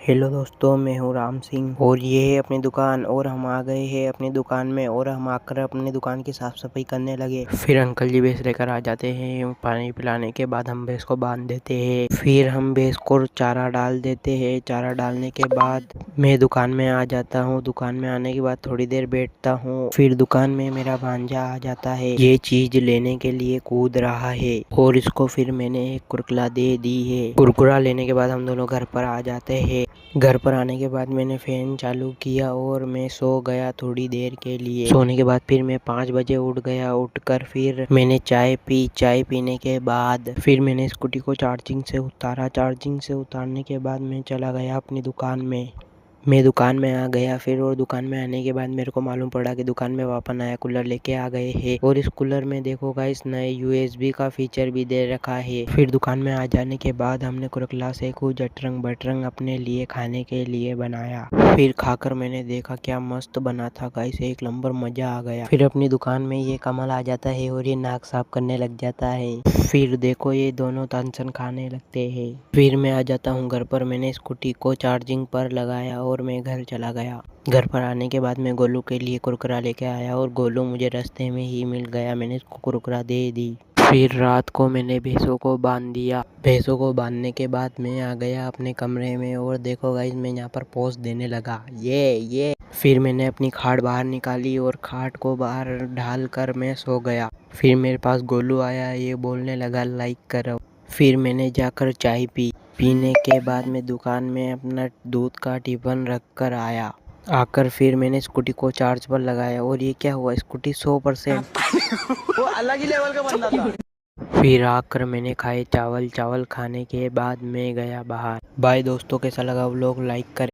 Hello दोस्तों, मैं हूँ राम सिंह और ये है अपनी दुकान। और हम आ गए हैं अपनी दुकान में और हम आकर अपनी दुकान की साफ सफाई करने लगे। फिर अंकल जी भैंस लेकर आ जाते हैं। पानी पिलाने के बाद हम भैंस को बांध देते हैं। फिर हम भैंस को चारा डाल देते हैं। चारा डालने के बाद मैं दुकान में आ जाता हूँ। दुकान में आने के बाद थोड़ी देर बैठता हूँ। फिर दुकान में मेरा भांजा आ जाता है, ये चीज लेने के लिए कूद रहा है और इसको फिर मैंने एक कुरकुरा दे दी है। कुरकुरा लेने के बाद हम दोनों घर पर आ जाते हैं। घर पर आने के बाद मैंने फैन चालू किया और मैं सो गया थोड़ी देर के लिए। सोने के बाद फिर मैं 5 बजे उठ गया। उठकर फिर मैंने चाय पी। चाय पीने के बाद फिर मैंने स्कूटी को चार्जिंग से उतारा। चार्जिंग से उतारने के बाद मैं चला गया अपनी दुकान में। मैं दुकान में आ गया फिर, और दुकान में आने के बाद मेरे को मालूम पड़ा कि दुकान में पापा नया कूलर लेके आ गए हैं। और इस कूलर में देखो गाइस, नए यूएसबी का फीचर भी दे रखा है। फिर दुकान में आ जाने के बाद हमने कुरकुला से कुछ अटरंग बटरंग अपने लिए खाने के लिए बनाया। फिर खाकर मैंने देखा क्या मस्त बना था गाइस, एक नंबर मजा आ गया। फिर अपनी दुकान में ये कमल आ जाता है और ये नाक साफ करने लग जाता है। फिर देखो ये दोनों तानसन खाने लगते हैं। फिर मैं आ जाता हूँ घर पर। मैंने स्कूटी को चार्जिंग पर लगाया और मैं घर चला गया। घर पर आने के बाद मैं गोलू के लिए कुरकुरा लेके आया और गोलू मुझे रास्ते में ही मिल गया। मैंने उसको कुरकुरा दे दी। फिर रात को मैंने भैंसों को बांध दिया। भैंसों को बांधने के बाद मैं आ गया अपने कमरे में और देखो गाइस, मैं यहाँ पर पोज देने लगा ये। फिर मैंने अपनी खाट बाहर निकाली और खाट को बाहर ढाल कर मैं सो गया। फिर मेरे पास गोलू आया, ये बोलने लगा लाइक करो। फिर मैंने जाकर चाय पी। पीने के बाद मैं दुकान में अपना दूध का टिफिन रख कर आया। आकर फिर मैंने स्कूटी को चार्ज पर लगाया और ये क्या हुआ, स्कूटी 100%। वो अलग ही लेवल का बंदा था। फिर आकर मैंने खाए चावल। चावल खाने के बाद मैं गया बाहर। बाय दोस्तों, कैसा लगा व्लॉग, लाइक करें।